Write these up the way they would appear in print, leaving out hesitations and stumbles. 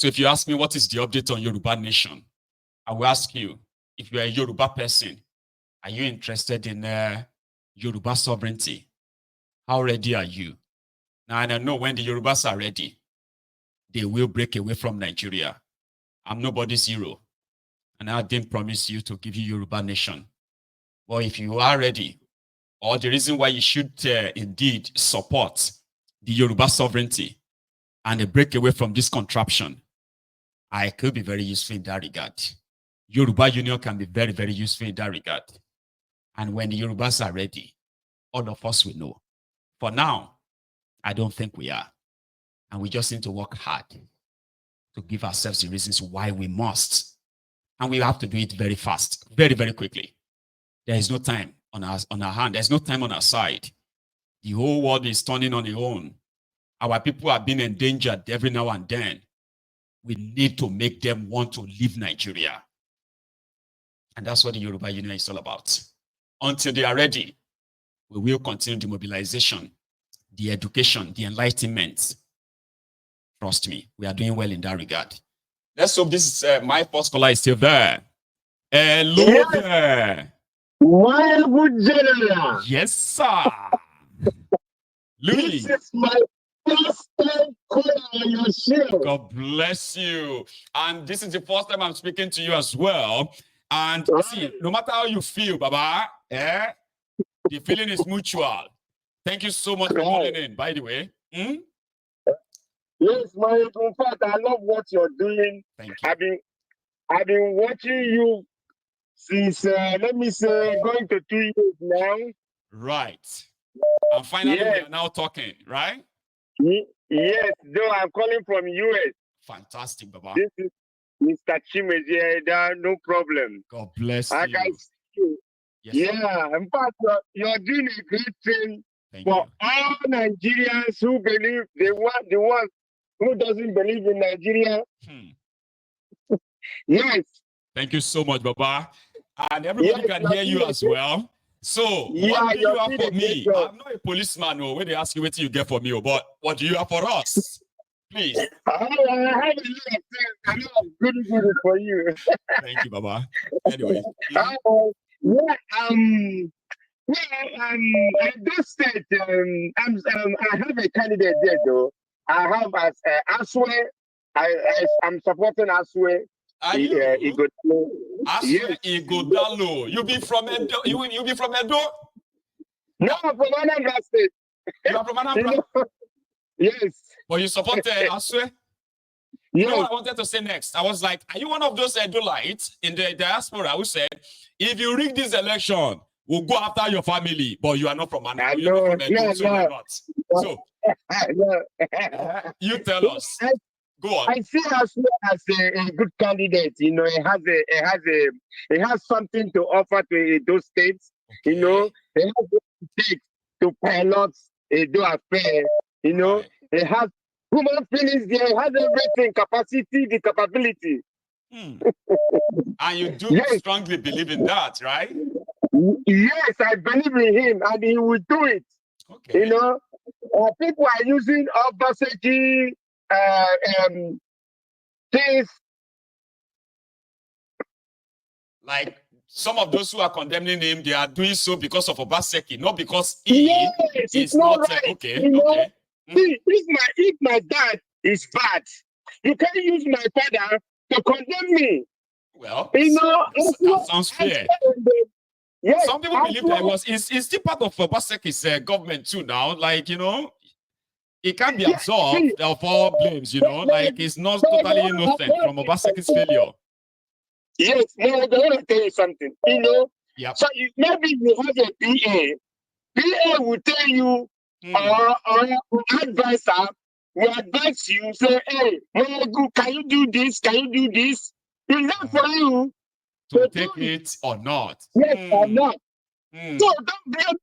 So if you ask me what is the update on Yoruba Nation, I will ask you, if you're a Yoruba person, are you interested in Yoruba sovereignty? How ready are you? Now, and I know when the Yorubas are ready, they will break away from Nigeria. I'm nobody's hero, and I didn't promise you to give you Yoruba Nation. But if you are ready, or the reason why you should indeed support the Yoruba sovereignty and a break away from this contraption, I could be very useful in that regard. Yoruba Union can be very, very useful in that regard. And when the Yorubas are ready, all of us will know. For now, I don't think we are. And we just need to work hard to give ourselves the reasons why we must. And we have to do it very fast, very, very quickly. There is no time on our hand. There's no time on our side. The whole world is turning on its own. Our people are being endangered every now and then. We need to make them want to leave Nigeria. And that's what the Yoruba Union is all about. Until they are ready, we will continue the mobilization, the education, the enlightenment. Trust me, we are doing well in that regard. Let's hope this is my first caller is still there. Hello there. My good general. Yes, sir. Louis. This is my first time calling on your show. God bless you. And this is the first time I'm speaking to you as well. And see, no matter how you feel, Baba, the feeling is mutual. Thank you so much for calling in, by the way. Yes, my in fact, I love what you're doing. Thank you. I've been watching you since let me say going to 2 years now. Right. And finally we are now talking, right? Yes, though I'm calling from US. Fantastic, Baba. This is Mr. Chimezie, no problem. God bless I you. can see you. Yes, yeah, in fact, you're doing a great thing for you. all Nigerians who believe the one who doesn't believe in Nigeria. Yes. Thank you so much, Baba. And everybody can hear you as well. So, what do you have for me? I'm not a policeman, when they ask you what you get for me, but what do you have for us? Please. I have a lot of things. I know I'm good for you. Thank you, Baba. Anyway. At this stage, I have a candidate there, though. I have as Aswe. I'm supporting Aswe. Are you? Ighodalo. Aswe Ighodalo. You be from Edo? You be from Edo? No, I'm from Anambra State. You are from Anambra? Yes. But you support Aswe? You know what I wanted to say next? I was like, are you one of those Edolites in the diaspora who said, if you rig this election, we'll go after your family, but you are not from Anambra. You're not from Edo, so you're not. So, you tell us. Go on. I see Aswe as a good candidate. You know, it has something to offer to those states. Okay. You know, it has what it takes to pilot Edo affair. You know, it has human feelings there. It has everything, capacity, the capability. And you do strongly believe in that, right? Yes, I believe in him, and he will do it. Okay. You know, people are using Obaseki things. Like some of those who are condemning him, they are doing so because of Obaseki, not because he is not right. Okay. You know, okay. See, if my dad is bad, you can't use my father to condemn me. Well, you know, that sounds fair. Yes, some people believe that it's still part of Obaseki's government too now. Like, you know, it can't be absolved of all blames, you know, like it's not totally innocent from Obaseki's failure. Yes, no, I want to tell you something. You know, so maybe you have a PA. PA will tell you, or advisor will advise you, say, hey, can you do this? Can you do this? Is that for you to take it or not? Yes or not? So don't blame.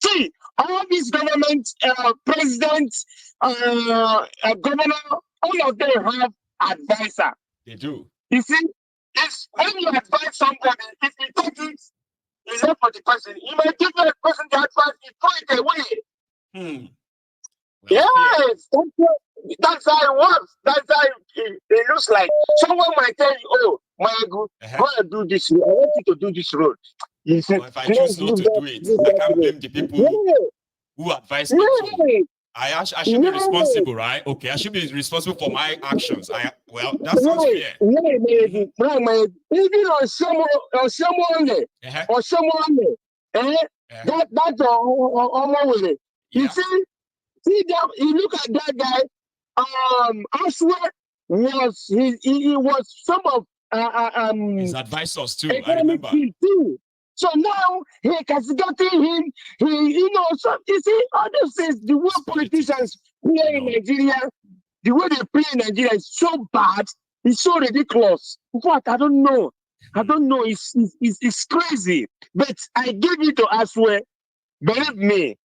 See, all these government, presidents, governor, all of them have advisor. They do. You see, it's when you advise somebody, if you take it, it's not for the person. You may give the person the advice, you throw it away. Well, yes, That's how it works. That's how it looks like. Someone might tell you, "Oh, my good, go and do this. I want you to do this road." You say, But if I choose not to do it, I can't blame the people who advise me to. I should be responsible, right? Okay, I should be responsible for my actions. Well, that sounds fair. Even on someone, that's almost. You see that. You look at that guy. Aswad was he was some of his advisors too. I remember. Too. So now he castigating him. So you see all those things. The way politicians play in Nigeria, the way they play in Nigeria is so bad. It's so ridiculous. What I don't know. It's crazy. But I give it to Aswad. Believe me.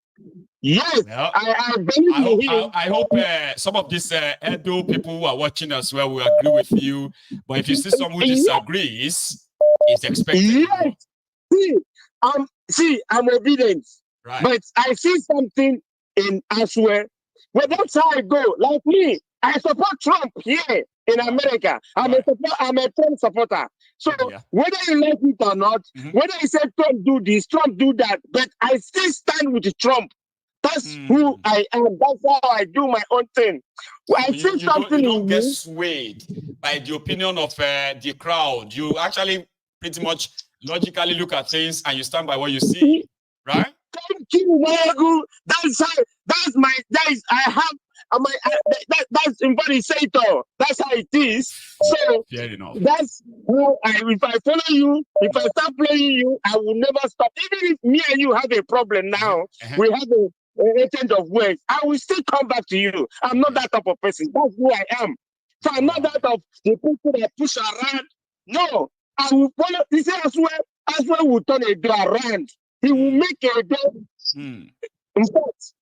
Yes, well, I hope some of these Edo people who are watching as well will agree with you. But if you see someone who disagrees, it's expected. Yes. See, I'm obedient. Right. But I see something in Aswad. Well, that's how I go. Like me, I support Trump here in America. I'm a Trump supporter. So whether you like it or not, whether you say Trump do this, Trump do that, but I still stand with Trump. That's who I am. That's how I do my own thing. So I see something you don't get swayed by the opinion of the crowd. You actually pretty much logically look at things and you stand by what you see, right? Thank you, Wagu. That's That's how it is. So fair enough. That's how if I follow you, if I start playing you, I will never stop. Even if me and you have a problem now, we have a agent of words, I will still come back to you. I'm not that type of person. That's who I am. So I'm not that of the people that push around. No, I will follow. He said as well will turn a door around. He will make a door. In fact,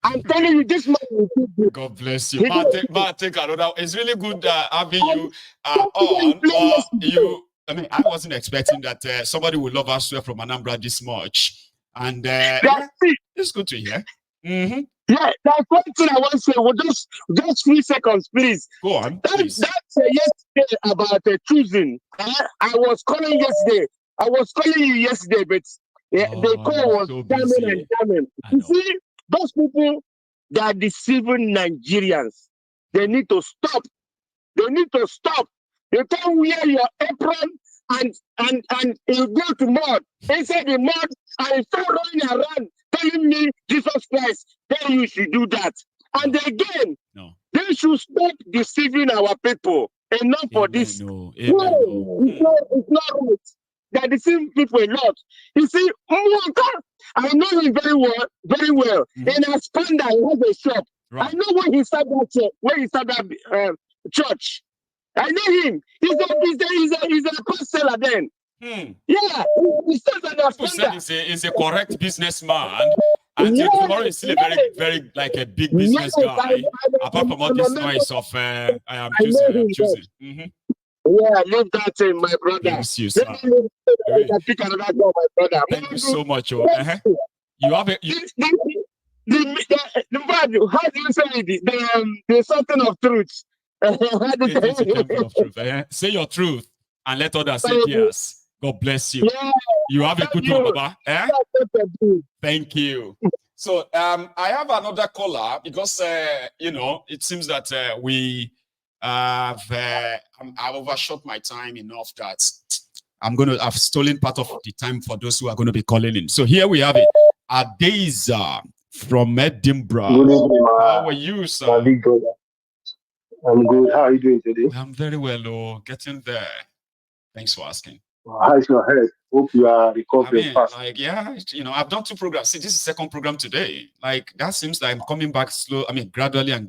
I'm telling you, this man will do good. God bless you. Take another. It's really good having you on. I mean, I wasn't expecting that somebody would love Aswad from Anambra this much. And it's good to hear. Yeah, that's one thing I want to say. Well, just 3 seconds, please. Go on. That's yesterday about choosing. I was calling yesterday. I was calling you yesterday, but the call was so jamming. You see, those people that are deceiving Nigerians, they need to stop. They need to stop. You can't wear your apron and you go to mud, inside the mud, and you start running around telling me Jesus Christ, then you should do that. And again, they should stop deceiving our people. Enough for this. It's not right. They're deceiving people a lot. You see, I know him very well. In Aspanda, he has a shop. Right. I know when he started that church. I know him. He's a bestseller then. Yeah, he's he's a correct businessman. And tomorrow is still a very like a big business guy. Apart from all this noise of I am choosing. Yeah, leave that in, my brother. Thank you, sir. Pick another job, my brother. Thank you so much. You have how do you say it? The something of truth. Say your truth and let others say yes. God bless you. Yeah, you have a good one, Baba. Thank you. So I have another caller because it seems that I've overshot my time enough that I've stolen part of the time for those who are going to be calling in. So here we have it. Adeza from Edinburgh. Good evening, how are you, sir? I'm good. How are you doing today? I'm very well, getting there. Thanks for asking. How's your head? Hope you are recovering fast. I've done 2 programs. See, this is the second program today. Like, that seems like I'm coming back slow. I mean, gradually. And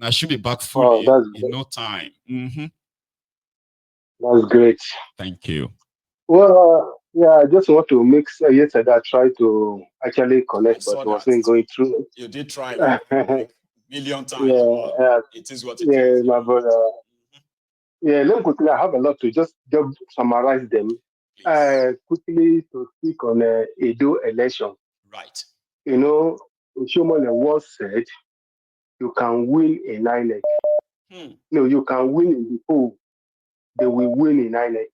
I should be back fully in no time. That's great. Thank you. Well, I just want to mix. Yesterday, I tried to actually connect, but wasn't going through. You did try like a million times. It is what it is. My brother. Yeah, let me quickly. I have a lot to just summarize them. Quickly to speak on Edo election. Right. Oshiomhole was said you can win in INEC. No, you can win in the poll. They will win in INEC.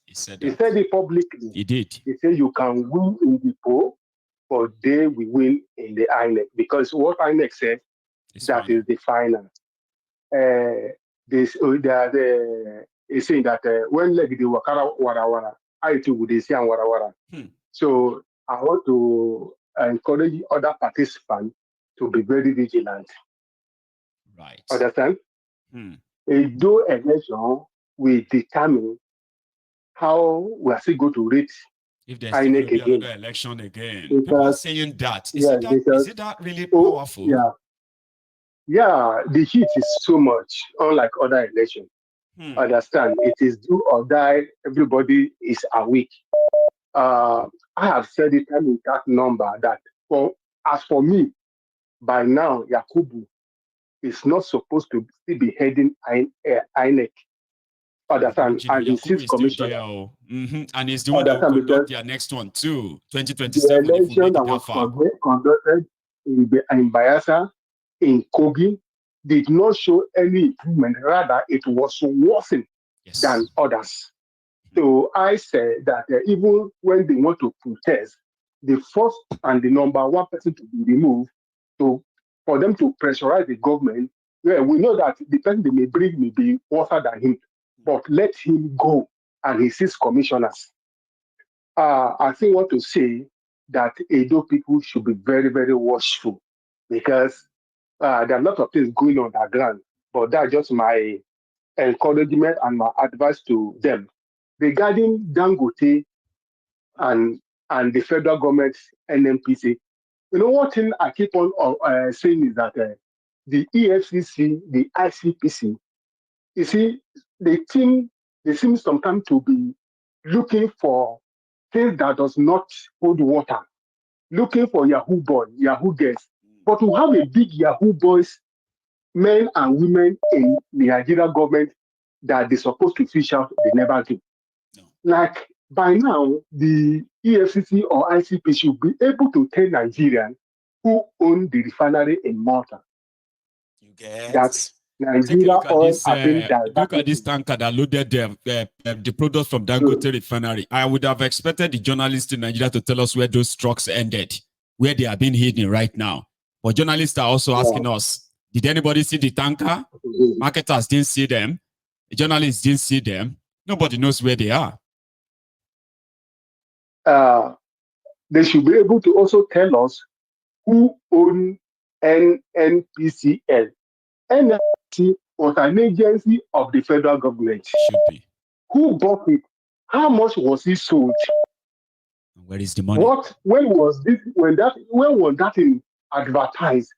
He said He that. said it publicly. He did. He said you can win in the poll, but they will win in the INEC. Because what INEC said, that is the final. He's saying that when like the wakara wara, I too would say wara. So I want to encourage other participants to be very vigilant. Right. Understand? A do election will determine how we are still going to rate if there's still going to be another election again. People are saying that. Is it that really powerful? Yeah, the heat is so much, unlike other elections. Understand? It is do or die. Everybody is awake. I have said it in that number that as for me, by now, Yakubu is not supposed to still be heading INEC. Understand? And the sixth commissioner. And he's the one that will conduct their next one too, 2027. The election that was conducted in Bayelsa, in Kogi, did not show any improvement. Rather, it was worsened than others. So I said that even when they want to protest, the first and the number one person to be removed for them to pressurize the government. Yeah, we know that the person they may bring may be worse than him, but let him go and he sees commissioners. I think want to say that Edo people should be very, very watchful because there are a lot of things going on the ground, but that's just my encouragement and my advice to them. Regarding Dangote and the federal government's NNPC, you know what thing I keep on saying is that the EFCC, the ICPC, you see, they seem sometimes to be looking for things that does not hold water, looking for Yahoo boy, Yahoo girls. But to have a big Yahoo boys, men and women in the Nigeria government that they're supposed to fish out, they never do. No. Like by now, the EFCC or ICP should be able to tell Nigerians who own the refinery in Malta. You get that Nigeria oil have been diverted. Look at this tanker that loaded the products from Dangote refinery. I would have expected the journalists in Nigeria to tell us where those trucks ended, where they are being hidden right now. But journalists are also asking us, did anybody see the tanker? Marketers didn't see them. The journalists didn't see them. Nobody knows where they are. They should be able to also tell us who own NNPCL. NNPC was an agency of the federal government. Should be. Who bought it? How much was it sold? Where is the money? When was that in advertised?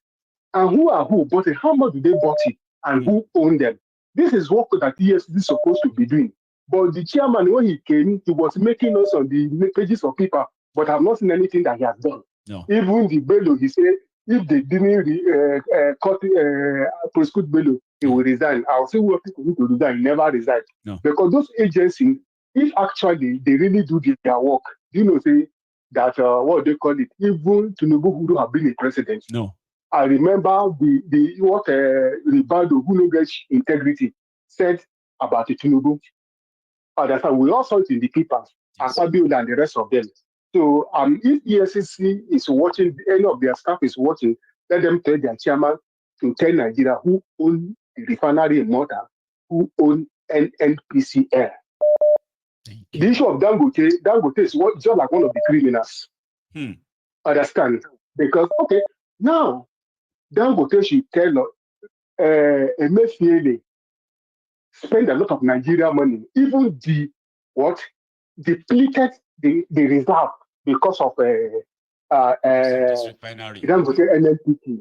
And who bought it? How much did they bought it? And who owned them? This is what that EFCC is supposed to be doing. But the chairman, when he came, he was making us on the pages of paper, but I've not seen anything that he has done. No. Even the Bello, he said, if they didn't prosecute Bello, he will resign. I'll say what people need to resign. He never resigned. No. Because those agencies, if actually they really do their work, do you know, say that what they call it, even Tinubu who have been a president. No. I remember what Ribado, who knows integrity, said about the Tinubu. That's why we all saw it in the papers, Akpabio and the rest of them. So if EFCC is watching, any of their staff is watching, let them tell their chairman to tell Nigeria who own the refinery in Malta, who own NNPCL. The issue of Dangote is just like one of the criminals. Understand? Because, okay, now, Dangote should tell Emefiele spend a lot of Nigeria money, even depleted the reserve because of refinery. Dangote NNPC.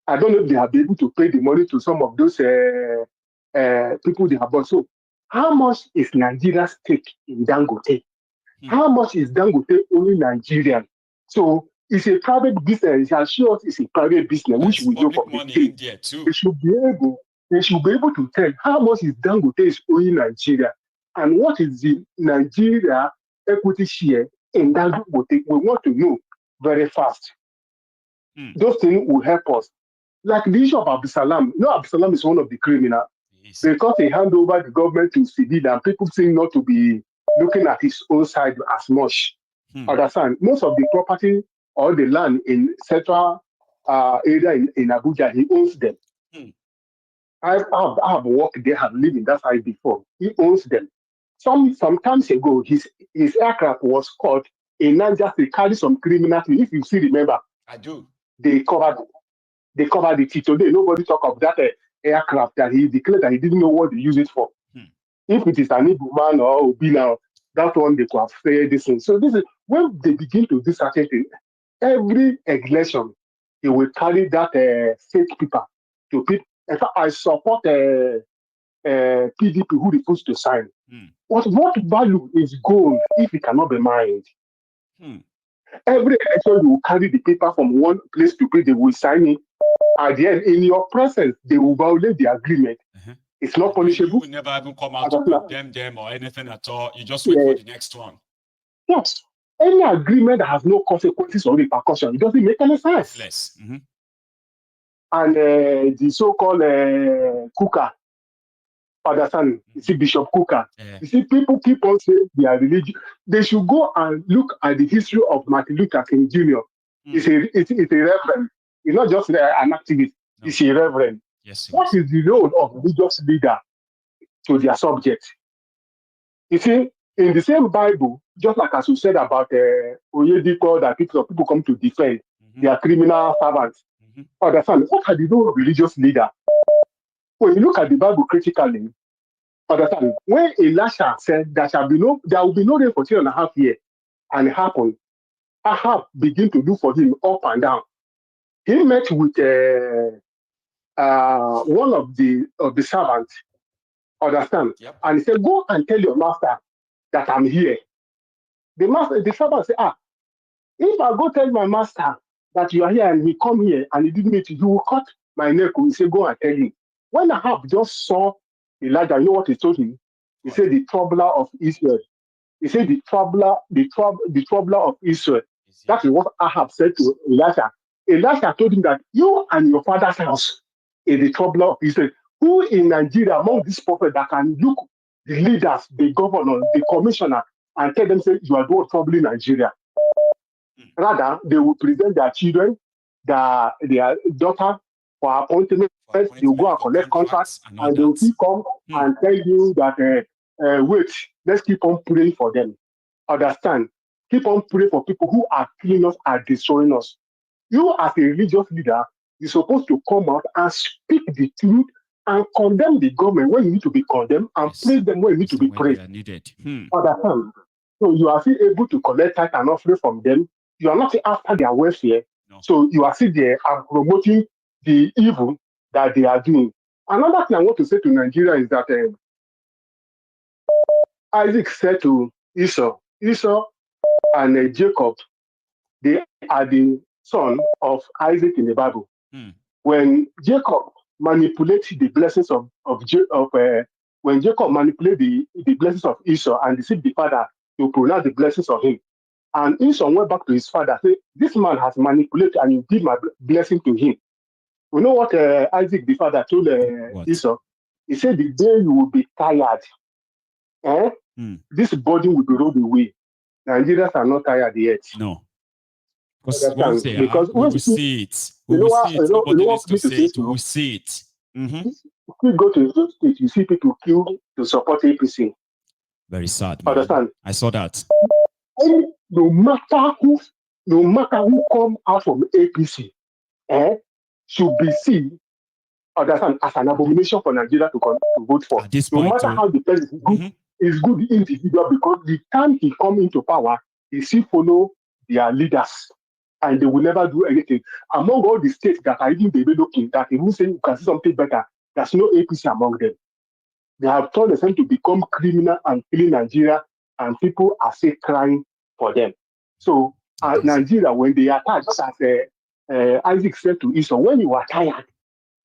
I don't know if they have been able to pay the money to some of those people they have bought. So, how much is Nigeria's stake in Dangote? How much is Dangote only Nigerian? So, it's a private business. I'm sure it's a private business, which we know from money in there too. They should be able to tell how much is Dangote is owing Nigeria and what is the Nigeria equity share in Dangote. We want to know very fast. Those things will help us. Like the issue of Abdulsalam. You know, Abdulsalam is one of the criminals Yes. because he handed over the government to civil and people seem not to be looking at his own side as much. Understand? Most of the property or the land in central area in Abuja, he owns them. I've worked there, have lived in that side before. He owns them. Some times ago, his aircraft was caught in Niger State, carry some criminals. If you still remember, I do. They covered it. Today, nobody talk of that aircraft that he declared that he didn't know what to use it for. If it is an Igbo man or Obi now, that one they could have said this thing. So this is when they begin to do certain things. Every election, they will carry that fake paper to people. In fact, I support PDP who refused to sign. What value is gold if it cannot be mined? Every election, you will carry the paper from one place to place, they will sign it. At the end, in your presence, they will violate the agreement. It's not punishable. You will never even come out to condemn them or anything at all. You just wait for the next one. Yes. Any agreement that has no consequences or repercussion, it doesn't make any sense. Less. And the so-called Kuka, understand? You see, Bishop Kuka. You see, people keep on saying they are religious. They should go and look at the history of Martin Luther King Jr. It's a reverend. He's not just an activist. No. He's a reverend. Yes, what is the role of religious leader to their subject? You see, in the same Bible, just like as you said about Oyediko, that people come to defend their criminal servants. Understand? What are the role of religious leader? When you look at the Bible critically, understand? When Elisha said there will be no rain for 3.5 years, and it happened, Ahab began to look for him up and down. He met with one of the servants, understand? Yep. And he said, "Go and tell your master that I'm here." The servant said, if I go tell my master that you are here and he come here and he didn't meet you, he will cut my neck. He said, "Go and tell him." When Ahab just saw Elijah, you know what he told him? He said, "The troubler of Israel." He said, the troubler of Israel. That is what Ahab said to Elisha. Elisha told him that you and your father's house is the troubler of Israel. Who in Nigeria among these prophets that can look the leaders, the governor, the commissioner, and tell them, say, you are the one troubling Nigeria? Rather, they will present their children, their daughter for appointment. They will go and collect contracts, and they will come and tell you that, wait, let's keep on praying for them. Understand? Keep on praying for people who are killing us, are destroying us. You, as a religious leader, you're supposed to come out and speak the truth and condemn the government when you need to be condemned, and praise them when you need to be praised. Understand? So you are still able to collect tithe and offering from them. You are not after their welfare. No. So you are still there and promoting the evil that they are doing. Another thing I want to say to Nigeria is that Isaac said to Esau and Jacob, they are the son of Isaac in the Bible. When Jacob manipulated the blessings when Jacob manipulated the blessings of Esau and deceived the father to pronounce the blessings of him, and Esau went back to his father, said, "This man has manipulated and you give my blessing to him." You know what Isaac the father told Esau? He said, "The day you will be tired, this burden will be rolled away." Nigerians are not tired yet. No. Because we will see it. We will see it. Nobody needs to say it. We will see it. If you go to those states, you see people killed to support APC. Very sad, man. Understand? I saw that. No matter who come out from APC, should be seen, understand, as an abomination for Nigeria to vote for. At this point, no matter how the person is good individual, because the time he come into power, he still follow their leaders, and they will never do anything. Among all the states that are even developing, that even say you can see something better, there's no APC among them. They have turned themselves to become criminal and killing Nigeria, and people are still crying for them. So Nigeria, when they attack, just as Isaac said to Esau, when you are tired,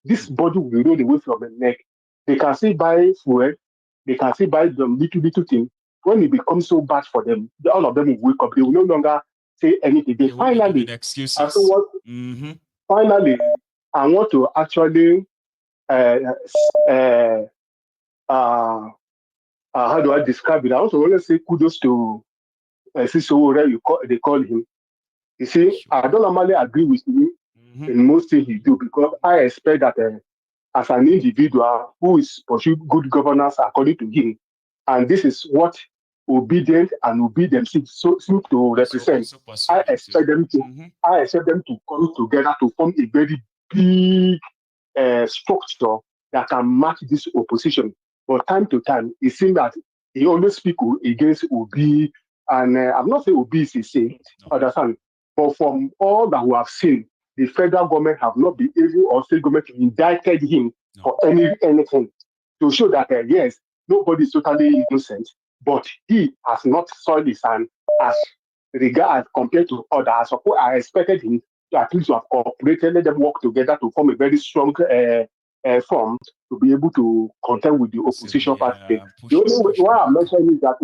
this body will roll away from the neck. They can still buy fuel, they can still buy them little things. When it becomes so bad for them, all of them will wake up. They will no longer say anything. They finally, excuses. afterwards, finally, I want to actually how do I describe it? I also want to say kudos to Sisowore, they call him. You see, I don't normally agree with him in most things he do because I expect that as an individual who is pursuing good governance according to him, and this is what obedient and obedient seem to represent. I expect them to come together to form a very big structure that can match this opposition. But time to time, it seems that he always speak against Obi, and I'm not saying Obi is a saint, understand? But from all that we have seen, the federal government have not been able, or state government indicted him for anything to show that yes, nobody is totally innocent, but he has not soiled his hand as regard compared to others. I expected him to at least have cooperated, let them work together to form a very strong form to be able to contend with the opposition party. The only way why I'm mentioning is that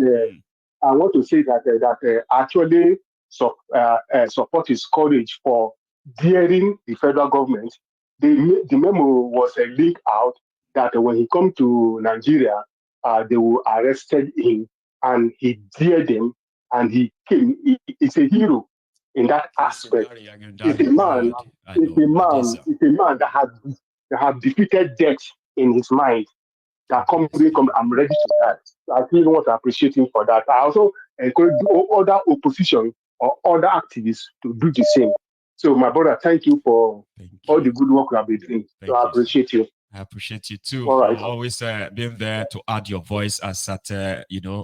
I want to say that actually support his courage for daring the federal government. The memo was a link out that when he come to Nigeria, they will arrested him, and he dared them, and he came. He's a hero in that aspect. It's a man that have defeated death in his mind. That I'm ready to die. So I really want to appreciate him for that. I also encourage other opposition or other activists to do the same. So, my brother, thank you for all the good work you have been doing. So I appreciate you. I appreciate you too for always being there to add your voice as at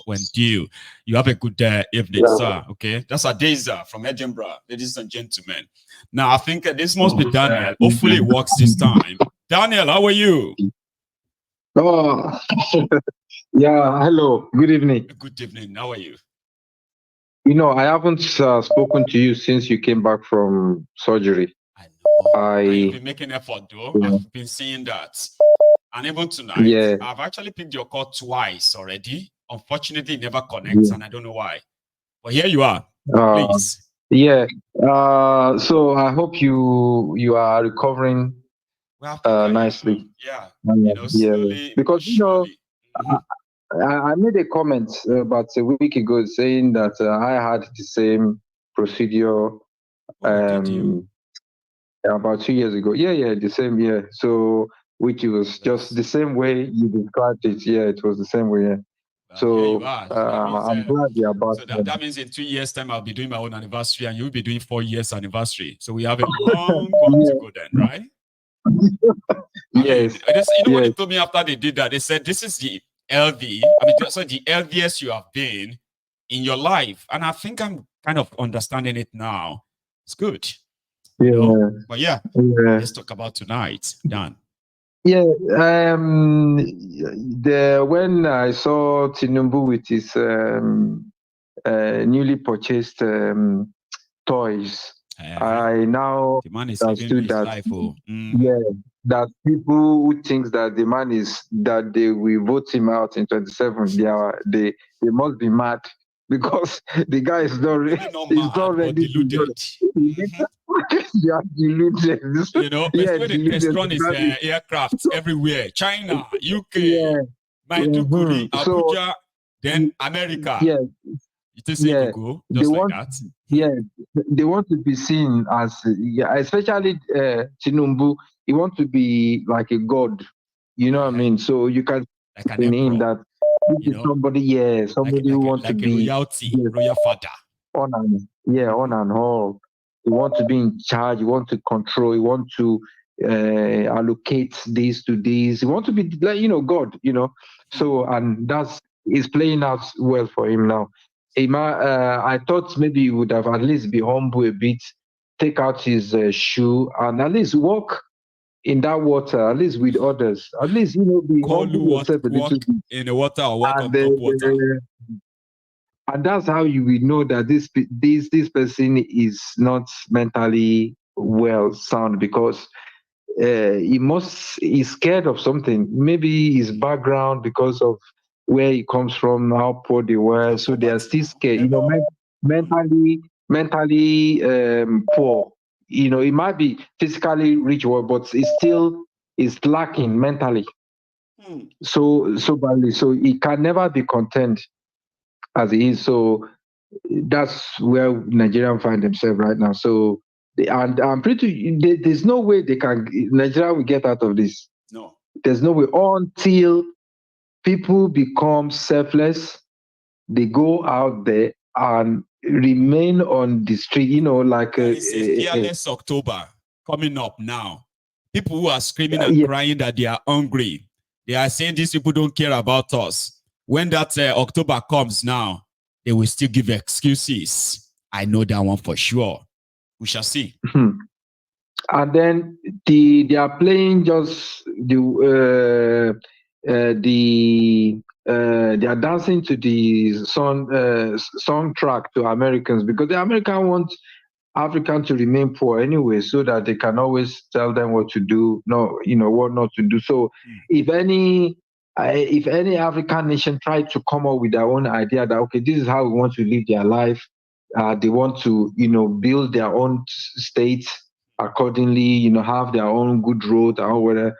when due. You have a good evening, sir. Okay, that's Adeza from Edinburgh, ladies and gentlemen. Now I think this must be Daniel. Hopefully it works this time. Daniel, how are you? Oh, yeah. Hello. Good evening. Good evening. How are you? You know, I haven't spoken to you since you came back from surgery. I know. You've been making effort, though. Yeah. I've been seeing that. And even tonight, I've actually picked your call twice already. Unfortunately, it never connects, and I don't know why. But here you are. Please. Yeah. So I hope you are recovering nicely. Yeah. Slowly, because slowly. I made a comment about a week ago saying that I had the same procedure about 2 years ago. Yeah, the same year. So, which was just the same way you described it. Yeah, it was the same way. Yeah. So, I'm glad you're about. So that means in 2 years' time, I'll be doing my own anniversary, and you'll be doing 4 years anniversary. So we have a long one to go then, right? Yes. What they told me after they did that? They said this is the LV. So the LVS you have been in your life, and I think I'm kind of understanding it now. It's good. Yeah. But let's talk about tonight, Dan. Yeah. When I saw Tinubu with his newly purchased toys, I now understood that that people who think that the man is that they will vote him out in 27, they must be mad, because the guy is not ready. He's not ready. Deluded. They are deluded. The restaurant is aircraft everywhere. China, UK, Maiduguri, Abuja, then America. Yeah. It is Google, just like that. Yeah, they want to be seen as, especially Tinubu, he wants to be like a god. You know what I mean? So you can like in him that somebody, somebody who wants to be royal father. On and all. You want to be in charge. You want to control. You want to allocate this to this. You want to be like God. So and is playing out well for him now. I thought maybe he would have at least be humble a bit, take out his shoe and at least walk in that water, at least with others. At least be humble yourself a little bit in the water or walk on top water. And that's how you will know that this person is not mentally well sound, because he's scared of something. Maybe his background, because of where he comes from, how poor they were, so they are still scared. Mentally poor. you know, it might be physically rich, but it's still is lacking mentally. So badly. So he can never be content as he is. So that's where Nigerians find themselves right now. So and I'm there's no way Nigeria will get out of this. No. There's no way until people become selfless. They go out there and remain on the street, you know, like it's a fearless October coming up now. People who are screaming and crying that they are hungry. They are saying these people don't care about us. When that October comes now, they will still give excuses. I know that one for sure. We shall see. And then they are playing just they are dancing to the soundtrack to Americans, because the American want African to remain poor anyway, so that they can always tell them what to do, what not to do. So if any African nation try to come up with their own idea that, okay, this is how we want to live their life, they want to, build their own state accordingly, have their own good road or whatever,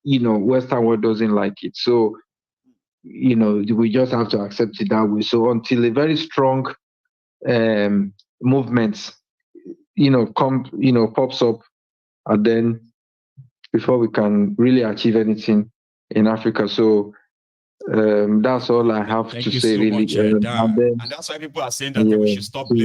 Western world doesn't like it. So, we just have to accept it that way. So until a very strong movement, pops up, and then before we can really achieve anything in Africa. So that's all I have to say, so really. much, and that's why people are saying that we should stop blaming